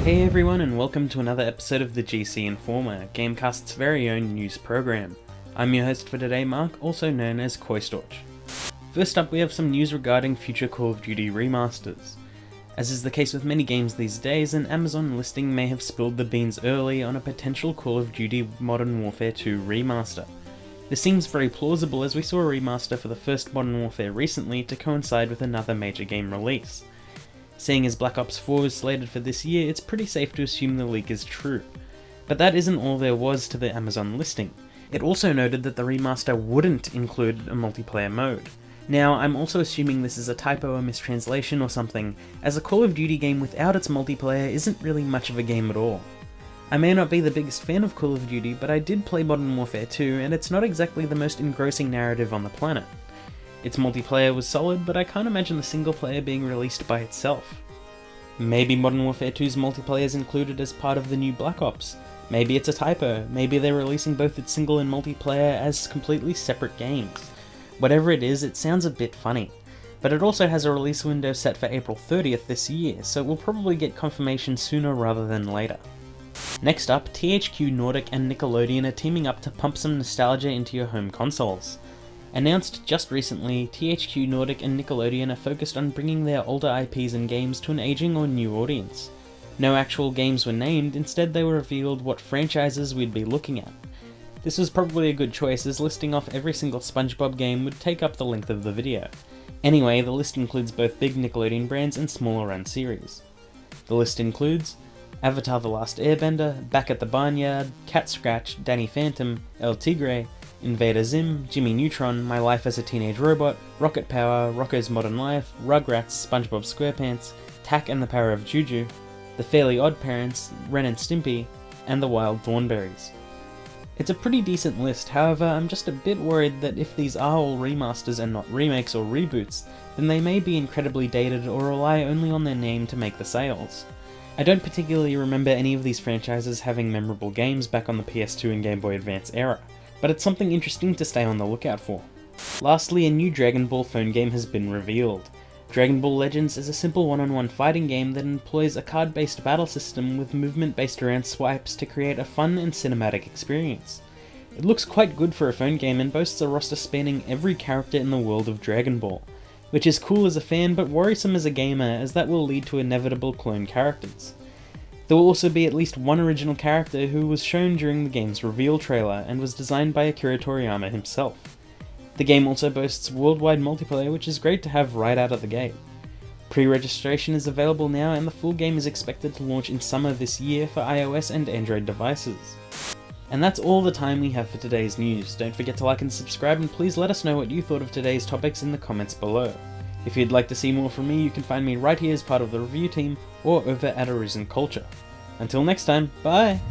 Hey everyone, and welcome to another episode of the GC Informer, GameCast's very own news program. I'm your host for today, Mark, also known as Koistorch. First up, we have some news regarding future Call of Duty remasters. As is the case with many games these days, an Amazon listing may have spilled the beans early on a potential Call of Duty Modern Warfare 2 remaster. This seems very plausible as we saw a remaster for the first Modern Warfare recently to coincide with another major game release. Seeing as Black Ops 4 is slated for this year, it's pretty safe to assume the leak is true. But that isn't all there was to the Amazon listing. It also noted that the remaster wouldn't include a multiplayer mode. Now, I'm also assuming this is a typo or mistranslation or something, as a Call of Duty game without its multiplayer isn't really much of a game at all. I may not be the biggest fan of Call of Duty, but I did play Modern Warfare 2, and it's not exactly the most engrossing narrative on the planet. Its multiplayer was solid, but I can't imagine the single player being released by itself. Maybe Modern Warfare 2's multiplayer is included as part of the new Black Ops. Maybe it's a typo, maybe they're releasing both its single and multiplayer as completely separate games. Whatever it is, it sounds a bit funny. But it also has a release window set for April 30th this year, so we'll probably get confirmation sooner rather than later. Next up, THQ Nordic and Nickelodeon are teaming up to pump some nostalgia into your home consoles. Announced just recently, THQ Nordic and Nickelodeon are focused on bringing their older IPs and games to an aging or new audience. No actual games were named, instead they were revealed what franchises we'd be looking at. This was probably a good choice, as listing off every single SpongeBob game would take up the length of the video. Anyway, the list includes both big Nickelodeon brands and smaller run series. The list includes Avatar: The Last Airbender, Back at the Barnyard, Cat Scratch, Danny Phantom, El Tigre, Invader Zim, Jimmy Neutron, My Life as a Teenage Robot, Rocket Power, Rocko's Modern Life, Rugrats, SpongeBob SquarePants, Tak and the Power of Juju, The Fairly Odd Parents, Ren and Stimpy, and The Wild Thornberrys. It's a pretty decent list, however I'm just a bit worried that if these are all remasters and not remakes or reboots, then they may be incredibly dated or rely only on their name to make the sales. I don't particularly remember any of these franchises having memorable games back on the PS2 and Game Boy Advance era, but it's something interesting to stay on the lookout for. Lastly, a new Dragon Ball phone game has been revealed. Dragon Ball Legends is a simple one-on-one fighting game that employs a card-based battle system with movement based around swipes to create a fun and cinematic experience. It looks quite good for a phone game and boasts a roster spanning every character in the world of Dragon Ball, which is cool as a fan but worrisome as a gamer, as that will lead to inevitable clone characters. There will also be at least one original character who was shown during the game's reveal trailer and was designed by Akira Toriyama himself. The game also boasts worldwide multiplayer, which is great to have right out of the gate. Pre-registration is available now, and the full game is expected to launch in summer this year for iOS and Android devices. And that's all the time we have for today's news. Don't forget to like and subscribe, and please let us know what you thought of today's topics in the comments below. If you'd like to see more from me, you can find me right here as part of the review team, or over at Arisen Culture. Until next time, bye!